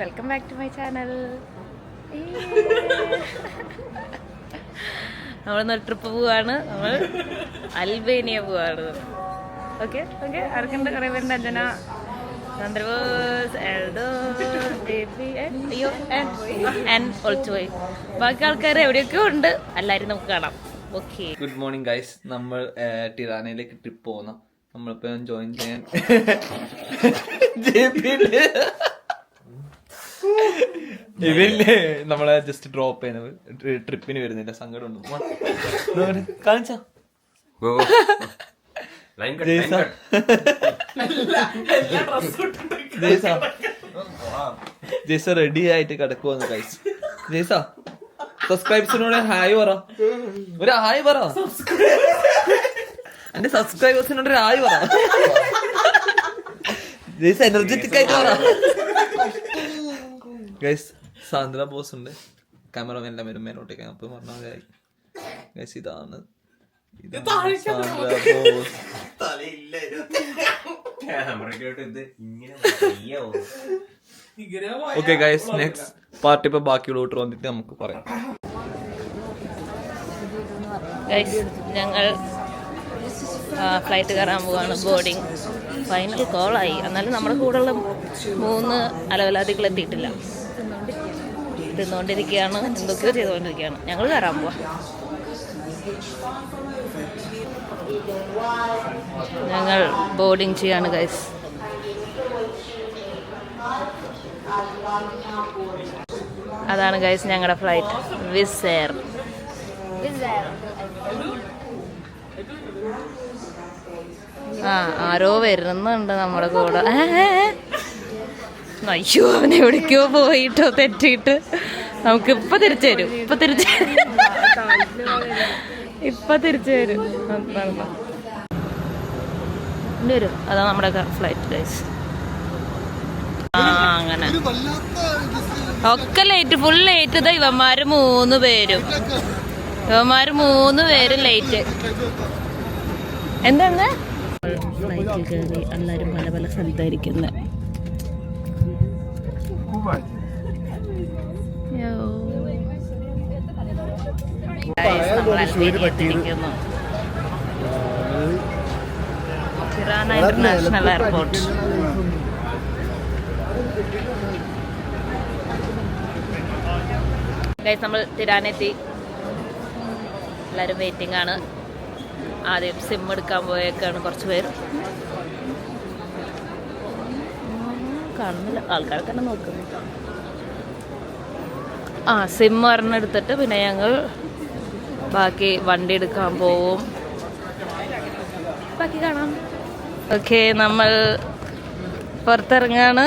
Welcome back to my channel. നമ്മളൊന്ന് trip പോവാണ്. നമ്മൾ അൽബേനിയ പോവാണ്. ഓക്കെ ഓക്കെ ആർക്കുണ്ട്? കുറേ പേരുണ്ട്. അഞ്ജന, ചന്ദ്രബോസ്, എൽദോ, അയ്യോ ഒളിച്ചുപോയി. ബാക്കി ആൾക്കാർ എവിടെയൊക്കെയോ ഉണ്ട്. എല്ലാവരും നമുക്ക് കാണാം. ഓക്കെ. Good morning guys. നമ്മൾ ടിറാനയിലേക്ക് ട്രിപ്പ് പോകുന്നു. നമ്മളിപ്പോ ജോയിൻ ചെയ്യാൻ ഇവരില്ലേ നമ്മളെ ജസ്റ്റ് ഡ്രോപ്പ് ചെയ്യുന്നത്. ട്രിപ്പിന് വരുന്നില്ല, സങ്കടം ഉണ്ട്. കാണിച്ചാ ജയ്സ റെഡി ആയിട്ട് കിടക്കുവന്ന് ഗൈസ്. ജയ്സ സബ്സ്ക്രൈബേഴ്സിനോട് ഹായ് പറ. ഒരു ഹായ് പറ. എന്റെ സബ്സ്ക്രൈബേഴ്സിനോട് ഒരു ഹായ് പറ. ജയ്സ എനർജറ്റിക് ആയിട്ട് പറ. ഗൈസ് സാന്ദ്ര ബോസ് ഉണ്ട്. ക്യാമറമാൻ വരും മേലോട്ടേക്ക്. അപ്പൊ പറഞ്ഞാൽ ഗൈസ് ഇതാണ് Sandra boss. Okay guys, next party ഇപ്പൊ ബാക്കിയുള്ളോട്ട് വന്നിട്ട് നമുക്ക് പറയാം. ഗൈസ് ഞങ്ങൾ ഫ്ലൈറ്റ് കയറാൻ പോവാണ്. ബോർഡിങ് ഫൈനൽ കോളായി. എന്നാലും നമ്മുടെ കൂടെയുള്ള 3 അലവലാദികൾ എത്തിയിട്ടില്ല. തിന്നുകൊണ്ടിരിക്കുകയാണ്, എന്തൊക്കെയോ ചെയ്തുകൊണ്ടിരിക്കുകയാണ്. ഞങ്ങൾ കയറാൻ പോവാ. ഞങ്ങൾ ബോർഡിങ് ചെയ്യാണ് ഗൈസ്. അതാണ് ഗൈസ് ഞങ്ങളുടെ ഫ്ലൈറ്റ്. Wizz Air. ആരോ വരുന്നുണ്ട് നമ്മുടെ കൂടെ. അയ്യോ, അവൻ എവിടേക്കോ പോയിട്ടോ തെറ്റിയിട്ട്. നമുക്ക് ഇപ്പൊ തിരിച്ചു തരും. ഇപ്പൊ തിരിച്ചു തരും. വരും. അതാ നമ്മുടെ ഫ്ലൈറ്റ് ഗൈസ്. അങ്ങനെ ഒക്കെ ലേറ്റ്, ഫുൾ ലേറ്റ്. ഇതാ ഇവന്മാര് 3 പേരും ലേറ്റ്. എന്താണ് ഫ്ലൈറ്റിൽ കയറി എല്ലാവരും പല പല സ്ഥലത്തായിരിക്കുന്നത്. Tirana international airport. ഗൈസ് നമ്മൾ ടിറാനെത്തി. എല്ലാവരും വെയിറ്റിംഗ് ആണ്. ആദ്യം സിം എടുക്കാൻ പോയേക്കാണ് കുറച്ച് പേര്. കാണുന്നില്ല, ആൾക്കാരെ തന്നെ നോക്കുന്നു. സിം ഒരെണ്ണം എടുത്തിട്ട് പിന്നെ ഞങ്ങൾ ബാക്കി വണ്ടി എടുക്കാൻ പോവും. ബാക്കി കാണാം. ഓക്കെ, നമ്മൾ പുറത്തിറങ്ങാണ്.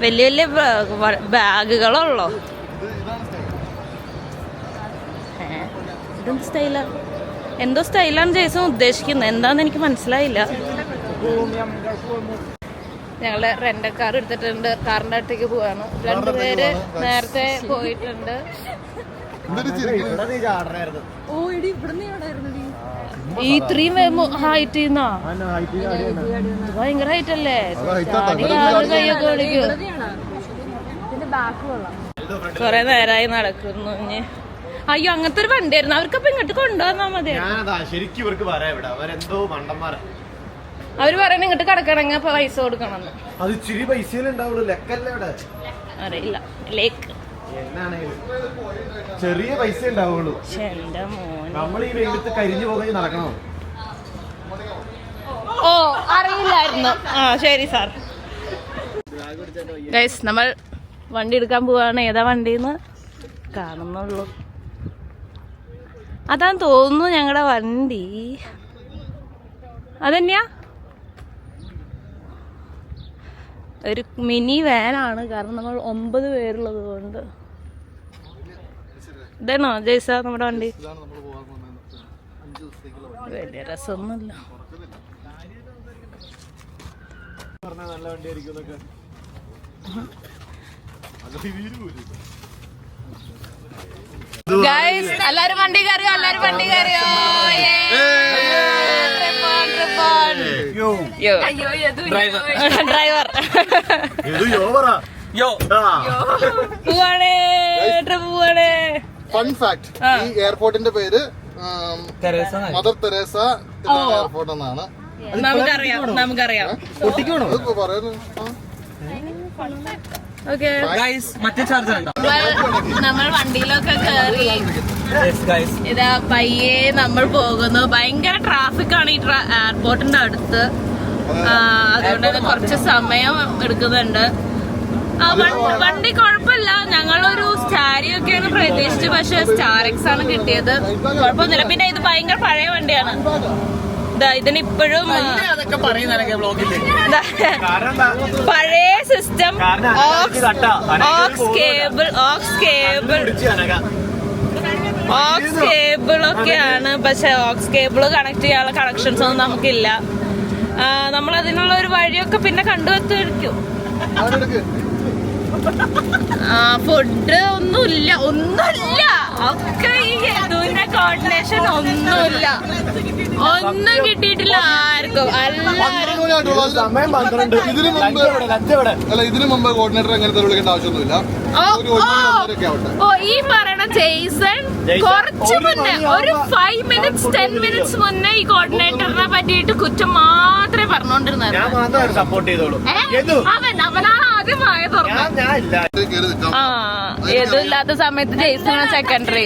വലിയ വലിയ ബാഗുകളുള്ളോ? ഇതെന്ത് സ്റ്റൈലാ? എന്തോ സ്റ്റൈലാണ് ജയ്സൺ ഉദ്ദേശിക്കുന്നത്. എന്താന്ന് എനിക്ക് മനസ്സിലായില്ല. ഞങ്ങള് റെന്റ് കാർ എടുത്തിട്ടുണ്ട്. കാറിന്റെ അടുത്തേക്ക് പോവാണ്. 2 പേര് നേരത്തെ പോയിട്ടുണ്ട്. ഈ 3 ഹൈറ്റ് ഭയങ്കര ഹൈറ്റ് അല്ലേ? കൈയൊക്കെ ഓടിക്കും. കൊറേ നേരമായി നടക്കുന്നു. അയ്യോ, അങ്ങനത്തെ ഒരു വണ്ടിയായിരുന്നു. അവർക്കപ്പൊ ഇങ്ങോട്ട് കൊണ്ടുവന്നാ മതി. അവര് പറയണ ഇങ്ങോട്ട് കിടക്കണമെങ്കിൽ പൈസ കൊടുക്കണം. അറിയില്ല. ലേക്ക് ചെറിയ പൈസ ഉണ്ടാവുള്ളൂ. നമ്മൾ ഈ വെയിലത്ത് കരിഞ്ഞു പോകാൻ നടക്കണോ? ഓ, അറിയില്ലായിരുന്നു. ശരി സാർ. ഗൈസ് നമ്മൾ വണ്ടി എടുക്കാൻ പോവാണ്. ഏതാ വണ്ടിന്ന് കാണുന്നുള്ളൂ. അതാന്ന് തോന്നുന്നു ഞങ്ങളുടെ വണ്ടി. അതെന്നെയാ ഒരു മിനി വാനാണ്. കാരണം നമ്മൾ 9 പേരുള്ളത് കൊണ്ട്. ഇതാണോ ജയ്സ നമ്മുടെ വണ്ടി? വലിയ രസമൊന്നുമില്ല. നല്ല വണ്ടിയായിരിക്കും. ഗൈസ് എല്ലാരും വണ്ടി കയറിയോ? എല്ലാരും വണ്ടി കയറിയോ? ഡ്രൈവർ പോവാണേ. ഫൺ ഫാക്ട്, ഈ എയർപോർട്ടിന്റെ പേര് മദർ തെരേസ എയർപോർട്ട് എന്നാണ്. നമുക്കറിയാം. അതിപ്പോ പറയുന്നു. ഓക്കെ, മറ്റേ ചാർജർ നമ്മൾ വണ്ടിയിലൊക്കെ കയറി ഇതാ പയ്യെ നമ്മൾ പോകുന്നു. ഭയങ്കര ട്രാഫിക് ആണ് ഈ എയർപോർട്ടിന്റെ അടുത്ത്. അതുകൊണ്ട് തന്നെ കുറച്ച് സമയം എടുക്കുന്നുണ്ട്. വണ്ടി കുഴപ്പമില്ല. ഞങ്ങളൊരു സ്റ്റാരിയൊക്കെയാണ് പ്രതീക്ഷിച്ചത്, പക്ഷെ സ്റ്റാർ-എക്സ് ആണ് കിട്ടിയത്. കുഴപ്പമൊന്നുമില്ല. പിന്നെ ഇത് ഭയങ്കര പഴയ വണ്ടിയാണ്. ഇതിനിപ്പോഴും പഴയ സിസ്റ്റം, ഓക്സ് കേബിൾ ഒക്കെയാണ്. പക്ഷെ ഓക്സ് കേബിൾ കണക്ട് ചെയ്യാനുള്ള കണക്ഷൻസ് ഒന്നും നമുക്കില്ല. നമ്മൾ അതിനുള്ള ഒരു വഴിയൊക്കെ പിന്നെ കണ്ടുവെത്തിരിക്കും. ഫുഡ് ഒന്നുമില്ല ഒക്കെ ഈ യദുവിന്റെ കോർഡിനേഷൻ ഒന്നുമില്ല. ഒന്നും കിട്ടിയിട്ടില്ല ആർക്കും. ഇതിനു മുമ്പ് കോർഡിനേറ്റർ എങ്ങനത്തെ വിളിക്കേണ്ട ആവശ്യമൊന്നുമില്ല. ഓ, ഈ പറയണ ജെയ്സൺ കുറച്ചു മുന്നേ ഒരു 5 minutes 10 minutes മുന്നേ ഈ കോർഡിനേറ്ററിനെ പറ്റിയിട്ട് കുറ്റം മാത്രമേ പറഞ്ഞോണ്ടിരുന്നത്. അവനാണ് ആദ്യമായി തുറന്നത്. ഏതില്ലാത്ത സമയത്ത് ജെയ്സൺ സെക്കൻഡറി.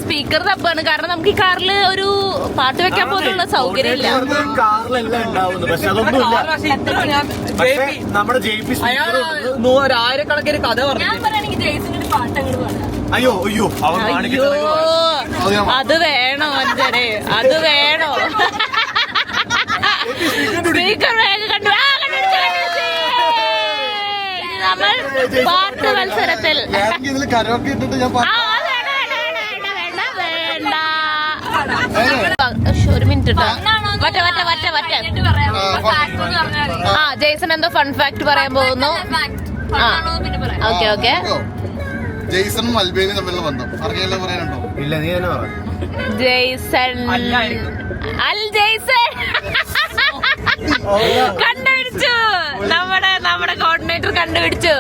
സ്പീക്കർ തപ്പാണ്. കാരണം നമുക്ക് ഈ കാറിൽ ഒരു പാട്ട് വെക്കാൻ പോലുള്ള സൗകര്യം ഇല്ല. ആയിരക്കണക്കിന് കഥ പറഞ്ഞു. അയ്യോ അത് വേണോ അഞ്ചനെ? അത് വേണോ? സ്പീക്കർ കണ്ടു. നമ്മൾ പാട്ട് മത്സരത്തിൽ ഒരു മിനിറ്റ്. ജെയ്സൺ എന്തോ ഫൺ ഫാക്ട് പറയാൻ പോകുന്നു. ഓക്കെ. ജെയ്സണും അൽബേനിയും തമ്മിലുള്ള ബന്ധം അറിയാലോ, പറയാനുണ്ടോ? ഇല്ല, നീ തന്നെ പറ. ജെയ്സൺ കണ്ടുപിടിച്ചു. നമ്മുടെ കോർഡിനേറ്റർ കണ്ടുപിടിച്ചു.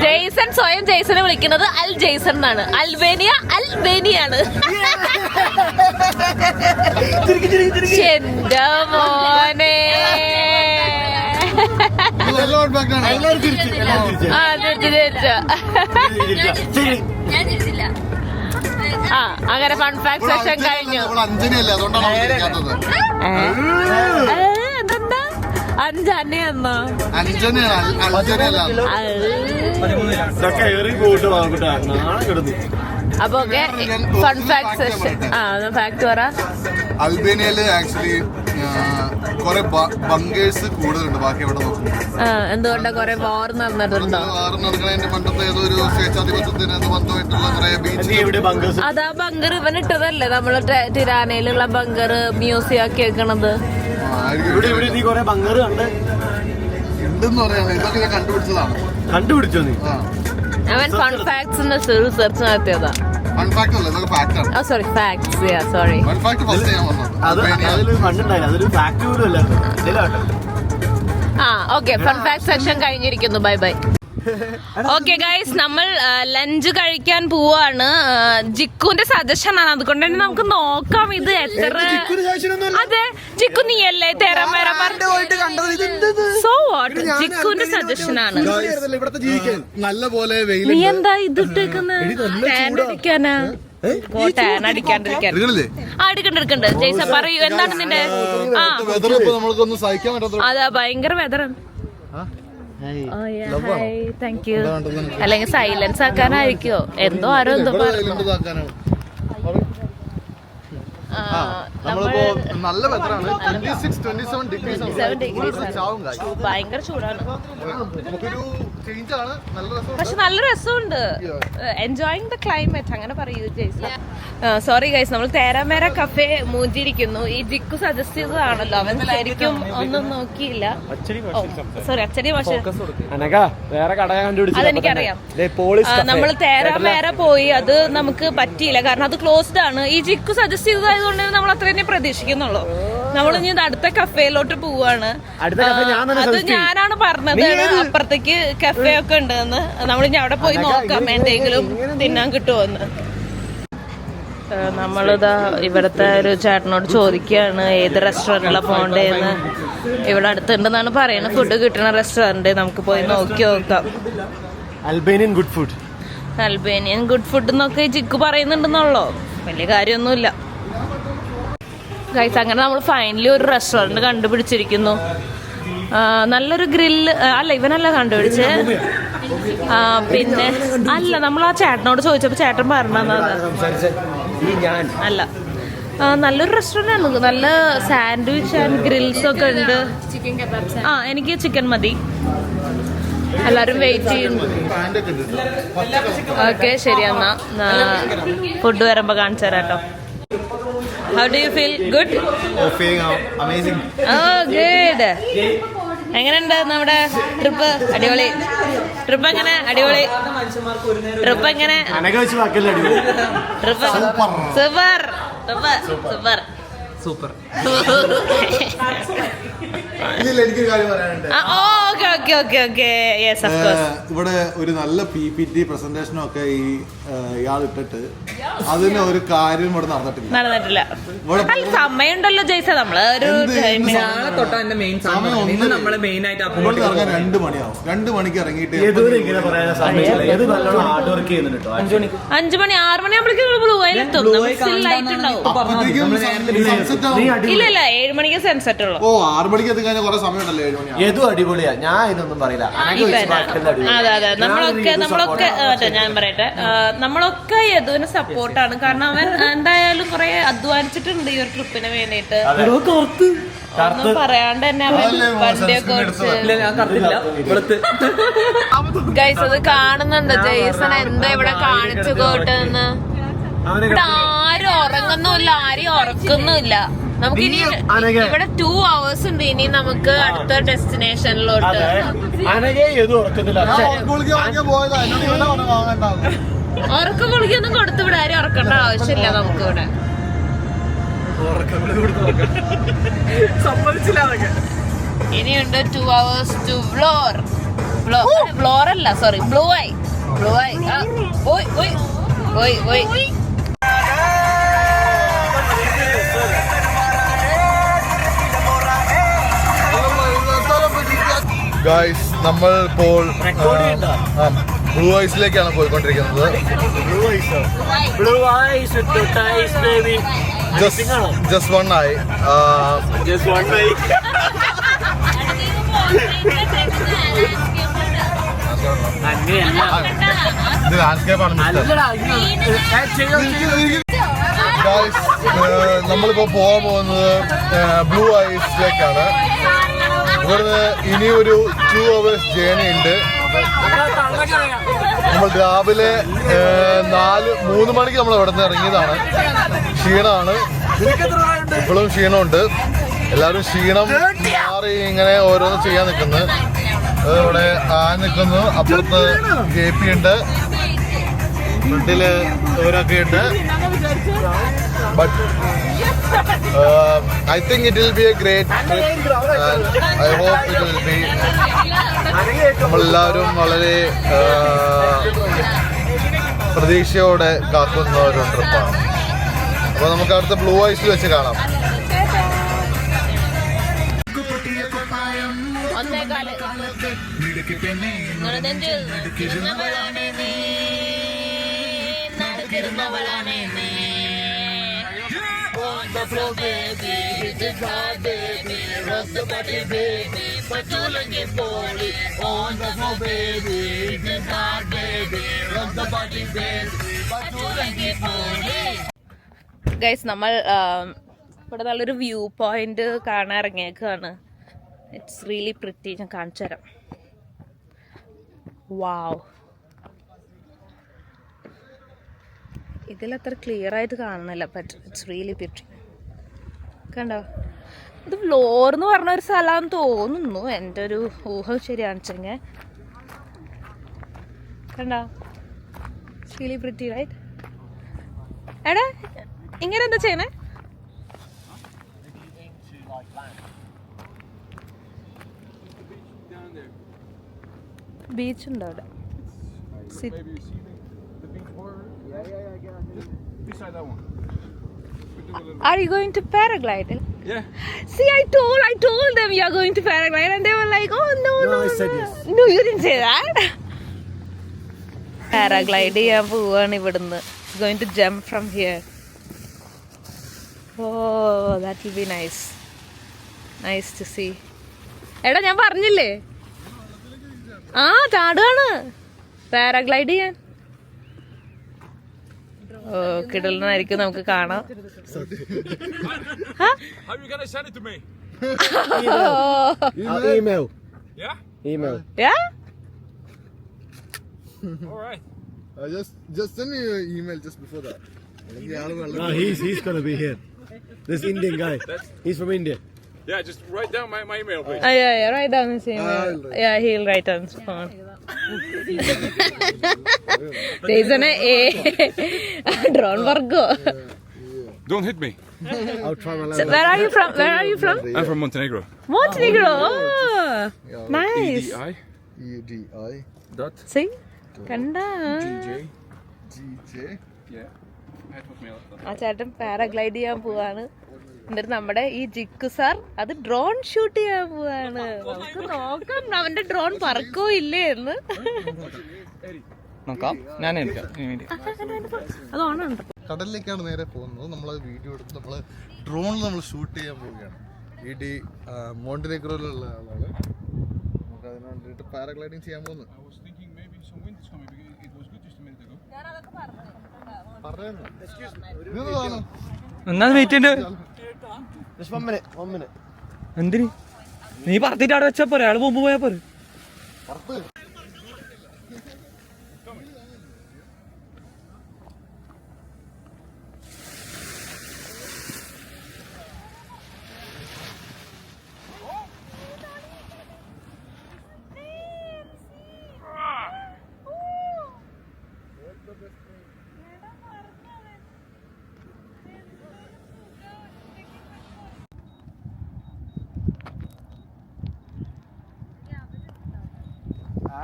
ജെയ്സൺ സ്വയം ജെയ്സനെ വിളിക്കുന്നത് അൽ ജെയ്സൺ എന്നാണ്. അൽബേനിയാണ്. എന്റെ മോനെ. അങ്ങനെ ഫൺ ഫാക്ട് സെഷൻ കഴിഞ്ഞു. എന്താ അഞ്ചനെയെന്നോ? അപ്പൊ ഫൺ ഫാക്ട് സെഷൻ. ഫാക്ട് പറ. അൽബേനിയയില് ആക്ച്വലി കുറെ ബങ്കേഴ്സ് കൂടുതലുണ്ട് ബാക്കി എവിടെ നോക്കും. എന്തുകൊണ്ടാ കുറെ വാർ നടന്നിട്ടുണ്ടോ? നടക്കുന്നതിന്റെ പണ്ടത്തെ ഏതോ ഒരു സ്വേച്ഛാധിപത്യത്തിന് ബന്ധമായിട്ടുള്ള കുറെ ബീച്ച്. അതാ ബങ്കർ ഇവനിട്ടതല്ലേ നമ്മള് ടിരാനയിലുള്ള ബങ്കർ മ്യൂസിയം ആക്കി വെക്കണത്. ഉണ്ടെന്ന് പറയാൻ ഇതൊക്കെ ഞാൻ കണ്ടുപിടിച്ചോ നീ? അവൻ ഫൺ ഫാക്ട്സിന്റെ റിസർച്ച് നടത്തിയതാ. Sorry facts. Sorry. Okay, fun fact section കഴിഞ്ഞിരിക്കുന്നു. ബൈ. ഓക്കെ ഗൈസ്, നമ്മൾ ലഞ്ച് കഴിക്കാൻ പോവാണ്. ജിക്കുന്റെ സജഷൻ ആണ്, അതുകൊണ്ട് തന്നെ നമുക്ക് നോക്കാം ഇത് എത്ര. അതെ, ജിക്കു നീയല്ലേ സോ വാട്ട്? ജിക്കുന്റെ സജഷൻ ആണ്. നീ എന്താ ഇത് ഇട്ടേക്കുന്നത്? അടിക്കണ്ട്. ജയ്സ പറയൂ, എന്താണ് നിന്റെ? അതാ ഭയങ്കര വെതറാണ്. Thank you. അല്ലെങ്കിൽ സൈലൻസ് ആക്കാനായിരിക്കോ? എന്തോ ആരോ എന്തോ പറഞ്ഞു. നമ്മളിപ്പോ നല്ല വെതറാണ് 26-27 ഡിഗ്രീസ് ആവും guys. ഭയങ്കര ചൂടാണ്, നമുക്കൊരു ചേഞ്ച് ആണ്, നല്ല രസം. പക്ഷെ നല്ല രസമുണ്ട്. എൻജോയിങ് ദ ക്ലൈമറ്റ് അങ്ങനെ പറയൂ ജയ്സ. സോറി ഗൈസ്, നമ്മൾ തേരാമേര കഫേ മൂഞ്ചിരിക്കുന്നു. ഈ ജിക്കു സജസ്റ്റ് ചെയ്തതാണല്ലോ, അവൻ ശരിക്കും ഒന്നും നോക്കിയില്ല. സോറി, അച്ഛനെ പക്ഷേ അതെനിക്കറിയാം. നമ്മൾ തേരാമേര പോയി, അത് നമുക്ക് പറ്റിയില്ല കാരണം അത് ക്ലോസ്ഡ് ആണ്. ഈ ജിക്കു സജസ്റ്റ് ചെയ്തതായതുകൊണ്ട് നമ്മൾ അത്ര തന്നെ പ്രതീക്ഷിക്കുന്നുള്ളൂ. നമ്മളിനി അടുത്ത കഫേയിലോട്ട് പോവാണ്. അത് ഞാനാണ് പറഞ്ഞത് അപ്പുറത്തേക്ക് കഫേ ഒക്കെ ഉണ്ടെന്ന്. നമ്മളിനി അവിടെ പോയി നോക്കാം എന്തെങ്കിലും തിന്നാൻ കിട്ടുമോന്ന്. നമ്മളിതാ ഇവിടുത്തെ ഒരു ചേട്ടനോട് ചോദിക്കുകയാണ് ഏത് റെസ്റ്റോറൻറ്റിലാണ് പോകേണ്ടതെന്ന്. ഇവിടെ അടുത്തുണ്ടെന്നാണ് പറയുന്നത് ഫുഡ് കിട്ടുന്ന റെസ്റ്റോറൻറ്റ്. നമുക്ക് പോയി നോക്കി നോക്കാം. Albanian good food, Albanian good food എന്നൊക്കെ ജിക്കു പറയുന്നുണ്ടെന്നുള്ളോ, വലിയ കാര്യമൊന്നുമില്ല ഗൈസ്. അങ്ങനെ നമ്മൾ ഫൈനലി ഒരു റെസ്റ്റോറൻറ്റ് കണ്ടുപിടിച്ചിരിക്കുന്നു. നല്ലൊരു ഗ്രില്ല് അല്ല, ഇവനല്ല കണ്ടുപിടിച്ച്. പിന്നെ അല്ല, നമ്മൾ ആ ചേട്ടനോട് ചോദിച്ചപ്പോൾ ചേട്ടൻ പറഞ്ഞത് അല്ല. നല്ലൊരു റെസ്റ്റോറൻ്റ് ആണ്, നല്ല സാൻഡ്വിച്ച് ആൻഡ് ഗ്രിൽസ് ഒക്കെ ഉണ്ട്. എനിക്ക് ചിക്കൻ മതി. എല്ലാവരും വെയിറ്റ് ചെയ്യുന്നു. ഓക്കെ ശരി, എന്നാ ഫുഡ് വരുമ്പോൾ കാണിച്ചു തരാം കേട്ടോ. How do you feel? Good? amazing. Oh, good. എങ്ങനെയുണ്ട് നമ്മുടെ ട്രിപ്പ്? അടിപൊളി ട്രിപ്പ്. എങ്ങനെ? അടിപൊളി ട്രിപ്പ്. എങ്ങനെ? Trip super super super. ഇവിടെ ഒരു നല്ല PPT പ്രസന്റേഷനും ഒക്കെ ഇയാൾ ഇട്ടിട്ട് അതിന് ഒരു കാര്യം ഇവിടെ നടന്നിട്ടില്ല. സമയമുണ്ടല്ലോ ജയ്സ, നമ്മള് ഒരു 2 മണിയാവും. 2 മണിക്ക് ഇറങ്ങിയിട്ട് 5 മണി 6 മണിയാകുമ്പോഴേക്കും ബ്ലൂ വൈലെത്തും. ലൈറ്റ് ഉണ്ടാവും. ഇല്ല 7 മണിക്ക് സെൻസെറ്റ് ഉള്ളു. 6 മണിക്ക് എത്തിക്കഴിഞ്ഞാൽ കുറെ സമയമുണ്ടല്ലോ. 7 മണി ഏതും അടിപൊളിയാ, ഞാൻ ഇതൊന്നും പറയില്ല. അതെ നമ്മളൊക്കെ ഞാൻ പറയട്ടെ, നമ്മളൊക്കെ യദുവിന് സപ്പോർട്ടാണ്. കാരണം അവൻ എന്തായാലും കുറെ അധ്വാനിച്ചിട്ടുണ്ട് ഈ ഒരു ട്രിപ്പിന് വേണ്ടിയിട്ട്. ഒന്നും പറയാണ്ട് തന്നെ അവൻ വണ്ടിയൊക്കെ ഓടിച്ച്. ഗൈസ് അത് കാണുന്നുണ്ട് ജയ്സൺ എന്താ ഇവിടെ കാണിച്ചു പോട്ടെന്ന്. ഇവിടെ ആരും ഉറങ്ങുന്നില്ല, ആരും ഉറക്കുന്നില്ല. നമുക്ക് ഇനി ഇവിടെ 2 hours ഉണ്ട് ഇനി നമുക്ക് അടുത്ത ഡെസ്റ്റിനേഷനിലോട്ട്. ഉറക്ക ഗുളികൊന്നും കൊടുത്ത് ഇവിടെ ആരും ഉറക്കേണ്ട ആവശ്യമില്ല നമുക്ക് ഇവിടെ. ഇനിയുണ്ട് 2 hours to ഫ്ലോർ അല്ല സോറി ബ്ലൂ ഐ. ഗൈസ് നമ്മൾ ഇപ്പോൾ ബ്ലൂ ഐസിലേക്കാണ് പോയിക്കൊണ്ടിരിക്കുന്നത്. Just one eye. ഇത് ലാൻഡ്സ്കേപ്പ് ആണ്. ഗൈസ് നമ്മളിപ്പോ പോകാൻ പോകുന്നത് ബ്ലൂ ഐസിലേക്കാണ്. ഇവിടുന്ന് ഇനി ഒരു 2 hours ജേർണി ഉണ്ട്. നമ്മൾ രാവിലെ 3 മണിക്ക് നമ്മൾ ഇവിടെ നിന്ന് ഇറങ്ങിയതാണ്. ക്ഷീണമാണ്, ഇപ്പോഴും ക്ഷീണമുണ്ട്. എല്ലാവരും ക്ഷീണം മാറി ഇങ്ങനെ ഓരോന്ന് ചെയ്യാൻ നിൽക്കുന്നു. ഇവിടെ നിൽക്കുന്നു, അപ്പുറത്ത് JP ഉണ്ട്, ഫ്രണ്ടില് ഇവരൊക്കെ ഉണ്ട്. But I think it will be a great trip and I hope it will be. നമ്മളെല്ലാവരും വളരെ പ്രതീക്ഷയോടെ കാക്കുന്ന ഒരു ട്രിപ്പാണ്. അപ്പോൾ നമുക്ക് അടുത്ത ബ്ലൂ ഐസിൽ വെച്ച് കാണാം. On the floor, baby, hit it hard, baby. Rock the body, baby. Patulangi poli. On the floor, baby, hit it hard, baby. Rock the body, baby. Patulangi poli. Guys നമ്മൾ ഇവിടെ നല്ലൊരു വ്യൂ പോയിന്റ് കാണാൻ ഇറങ്ങിയേക്കാണ്. It's really pretty. ഞാൻ കാണിച്ചു തരാം. വാവ്, ഇതിലത്ര clear ആയിട്ട് കാണുന്നില്ല, but it's really pretty. കണ്ടോ, ഇത് ഫ്ലോർ എന്ന് പറഞ്ഞ ഒരു സ്ഥലമാണെന്ന് തോന്നുന്നു, എൻ്റെ ഒരു ഊഹം ശരിയാണെച്ചെങ്കിൽ. കണ്ടോ, ഇറ്റ്സ് റിയലി പ്രിറ്റി റൈറ്റ്? എടാ ഇങ്ങനെ എന്താ ചെയ്യണേ? ബീച്ച് ഉണ്ടോ അവിടെ? Are you going to paraglide? Yeah. See, I told them you are going to paraglide, and they were like, "Oh no, no, I said no." yes. No, you didn't say that. Paraglide ചെയ്യാൻ പോവാണ് ഇവിടുന്ന്. Going to jump from here. Oh, that will be nice. Nice to see. എടാ ഞാൻ പറഞ്ഞില്ലേ, ആ ചാടുകയാണ് paraglide ചെയ്യാൻ. ഓ കിടലനായിരിക്കും, നമുക്ക് കാണാം. How are you gonna send it to me? Email. Yeah? Email. Yeah? All right. Just send me your email just before that. No, he's gonna be here. This Indian guy. He's from India. Yeah, just write down my email, please. Yeah, write down his email. Yeah, he'll write on his phone. Jason, drone Virgo. Don't hit me. I'll try my So level. where are you from? Where are you from? I'm from Montenegro. Montenegro. Oh, nice. EDI. EDI. Dot. See? Kanda. GJ. Yeah. ആ ചേട്ടൻ paraglide ചെയ്യാൻ പോവാണ്. എന്നിട്ട് നമ്മുടെ ഈ Jikku sir അത് drone shoot ചെയ്യാൻ പോവാണ്. നമുക്ക് നോക്കാം അവന്റെ ഡ്രോൺ പറക്കോ ഇല്ലേ എന്ന്. നോക്കാം, ഞാൻ അത് ഓണുണ്ട്. കടലിലേക്കാണ് നേരെ പോകുന്നത്. നമ്മൾ വീഡിയോ എടുത്ത് നമ്മൾ ഡ്രോണിൽ നമ്മൾ ഷൂട്ട് ചെയ്യാൻ പോവുകയാണ്. മോണ്ടിനെഗ്രോയിലുള്ള ആളാണ്. നമുക്ക് അതിന് വേണ്ടിയിട്ട് പാരാഗ്ലൈഡിങ് ചെയ്യാൻ പോകുന്നത്. എന്നാ വെയിറ്റ് ഉണ്ട്. Just 1 minute. എന്തിന് നീ പറഞ്ഞിട്ട് അവിടെ വെച്ചാ പോരെ, ആള് മുമ്പ് പോയാ പോരെ.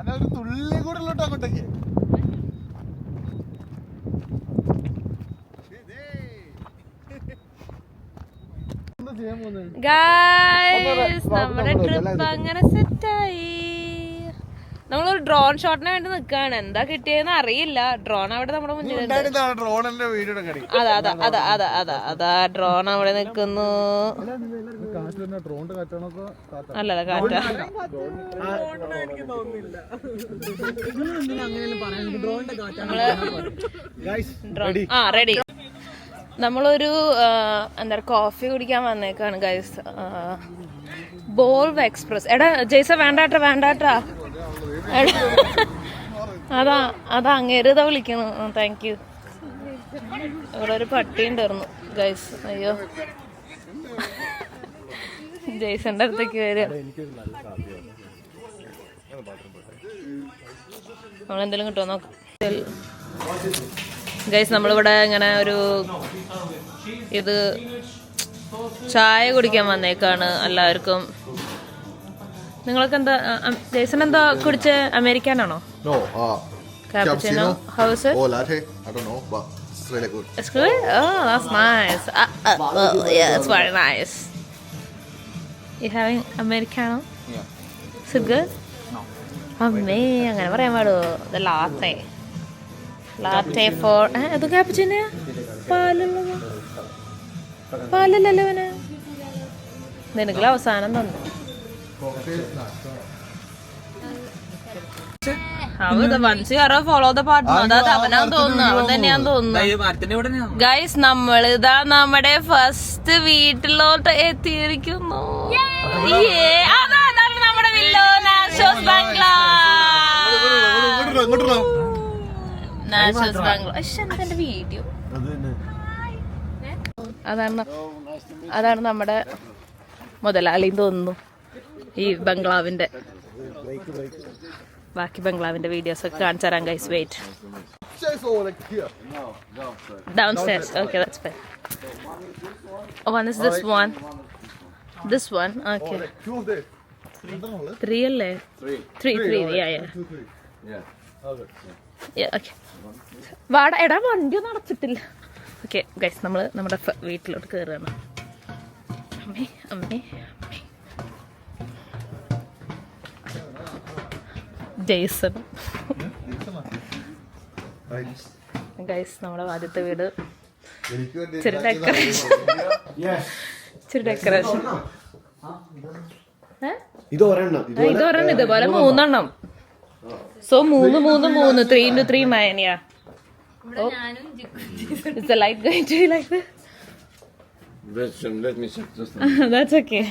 ഞാനൊരു തുള്ളി കൂടെ ഉള്ളോട്ടോ അങ്ങോട്ടേക്ക്. ഗൈസ് നമ്മുടെ ട്രിപ്പ് അങ്ങനെ സെറ്റായി. നമ്മളൊരു ഡ്രോൺ ഷോട്ടിന് വേണ്ടി നിൽക്കുകയാണ്. എന്താ കിട്ടിയെന്ന് അറിയില്ല. ഡ്രോൺ അവിടെ നമ്മുടെ മുന്നിലുണ്ട്. ഡ്രോണിന്റെ വീഡിയോ അതാ ഡ്രോൺ അവിടെ നിൽക്കുന്നു. ഡ്രോണിന്റെ കാറ്റാണോ അല്ലല്ല കാറ്റാ. റെഡി. നമ്മളൊരു എന്താ കോഫി കുടിക്കാൻ വന്നേക്കാണ് ഗൈസ്. ബോൾവ് എക്സ്പ്രസ്. എടാ ജയ്സ വേണ്ടാട്ടാ. അതാ അങ്ങേരുതാ വിളിക്കുന്നു. Thank you. ഇവിടെ ഒരു പട്ടി ഉണ്ടായിരുന്നു ഗൈസ്. അയ്യോ, ജയ്സന്റെ അടുത്തേക്ക് വരിക. നമ്മളെന്തെങ്കിലും കിട്ടുമോ നോക്കാം ഗൈസ്. നമ്മളിവിടെ ഇങ്ങനെ ഒരു ഇത് ചായ കുടിക്കാൻ വന്നേക്കാണ് എല്ലാവർക്കും. നിങ്ങൾക്ക് എന്താ ജയ്സൺ എന്താ കുടിച്ച? അമേരിക്കാനാണോ? No, Cappuccino. How is it? or latte. I don't know, but it's really good. It's good? Oh, that's nice. Yeah, it's very nice. You having Americano? Yeah. Is it good? No. അമ്മേ അങ്ങനെ പറയാൻ പാടുമോ? The latte. Latte for... അത് cappuccino? പാലല്ലല്ലോ അവന്. നിനക്കുള്ള അവസാനം തന്നു. Follow the partner അതാ അവനാന്ന് തോന്നുന്നു, അവൻ തന്നെയാന്ന് തോന്നുന്നു. ഗൈസ് നമ്മളിതാ നമ്മുടെ ഫസ്റ്റ് വീട്ടിലോട്ട് എത്തിയിരിക്കുന്നു. അതാണ് നമ്മുടെ വില്ലോ നാഷോസ് ബംഗ്ലാവ്. നാഷോസ് ബംഗ്ലാവ് എന്റെ വീഡിയോ. അതാണ് നമ്മുടെ മുതലാളിന്ന് തോന്നുന്നു ഈ ബംഗ്ലാവിന്റെ. ബാക്കി ബംഗ്ലാവിന്റെ വീഡിയോസ് ഒക്കെ കാണിച്ചു തരാം guys. Wait. Downstairs. Okay, that's fine. One is this one. This one. Okay. 3 അല്ലേ? 3. Yeah. Okay. വാടാ എടാ വണ്ടി ഒന്നും അടച്ചിട്ടില്ല. ഓക്കെ ഗൈസ് നമ്മള് നമ്മുടെ വീട്ടിലോട്ട് കയറുകയാണ്. അമ്മേ ജെയ്സൺ. ഗൈസ് നമ്മുടെ ആദ്യത്തെ വീട്. ഇച്ചിരി ഡെക്കറേഷൻ. ഇതൊരെണ്ണം ഇതുപോലെ 3 എണ്ണം. So 3 3 മയനിയാ. Is the light going to be like this? Let me check just. That's okay.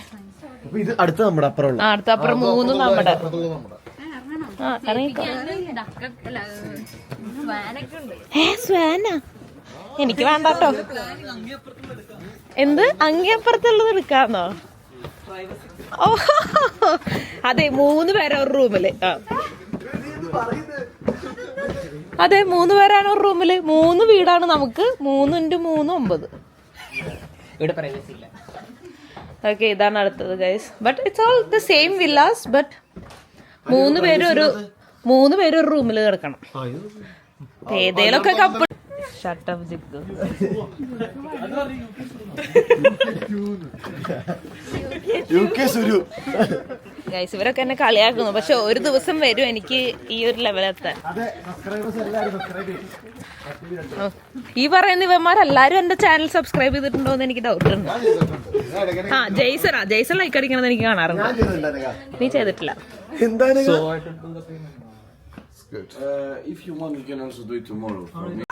ഇത് അടുത്ത നമ്മുടെ അപ്പുറം. അടുത്ത അപ്പുറം 3 നമ്മുടെ. സ്വാനാ എനിക്ക് വേണ്ടട്ടോ. എന്ത് അങ്ങേപ്പുറത്തുള്ളത് എടുക്കാന്നോ? ഓ അതെ 3 പേരാ ഒരു റൂമില്. അതെ 3 പേരാണ് ഒരു റൂമില്. 3 വീടാണ് നമുക്ക്. 3 × 3 9. ഓക്കെ ഇതാണ് അടുത്തത് guys. But it's all the same villas. But 3 പേര് ഒരു റൂമിൽ കിടക്കണം. ഏതേലൊക്കെ കപ്പിൾ. ഷട്ടപ്പ് ജിക്ക്. ഗൈസ് ഇവരൊക്കെ എന്നെ കളിയാക്കുന്നു. പക്ഷെ ഒരു ദിവസം വരും എനിക്ക് ഈ ഒരു ലെവലെത്താൻ. ഈ പറയുന്ന ഇവന്മാരെല്ലാരും എന്റെ ചാനൽ സബ്സ്ക്രൈബ് ചെയ്തിട്ടുണ്ടോ എന്ന് എനിക്ക് ഡൗട്ട് ഉണ്ട്. ജെയ്സൺ ലൈക്ക് അടിക്കണമെന്ന് എനിക്ക് കാണാറുണ്ട്. നീ ചെയ്തിട്ടില്ല. If you want, you can also do it tomorrow. For me.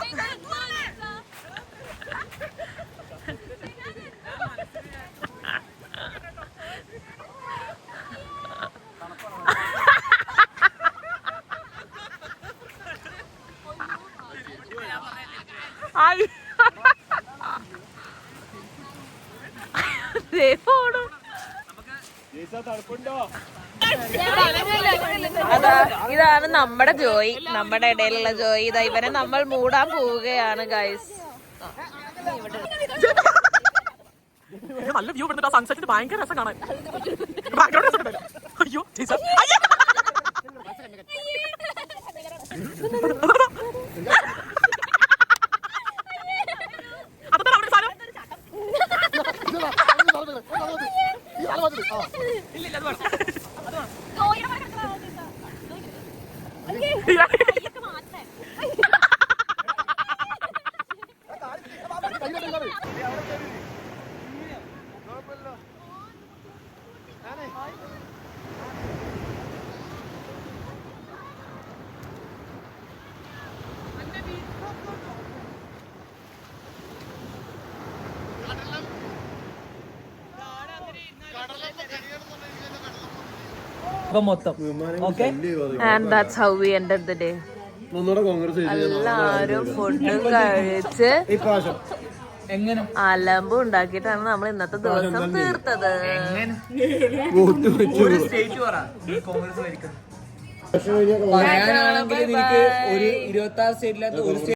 ഇതാണ് നമ്മുടെ ജോയി, നമ്മുടെ ഇടയിലുള്ള ജോയി. ഇതാ ഇവനെ നമ്മൾ മൂടാൻ പോവുകയാണ് ഗൈസ്. നല്ല വ്യൂ ഇവിടുന്ന് സൺസെറ്റിന് ഭയങ്കര രസം കാണാൻ. അയ്യോ അതാണ് അവിടെ സാധനം. ഇല്ല അത് വേണം. And that's how we ended the day. എല്ലാരും ഫുഡ് കഴിച്ച് അലമ്പ് ഉണ്ടാക്കിയിട്ടാണ് നമ്മൾ ഇന്നത്തെ ദിവസം തീർത്തത്. പറയാനാണെങ്കിൽ എനിക്ക് ഒരു 26 സ്റ്റേറ്റിലകത്ത് ഒരു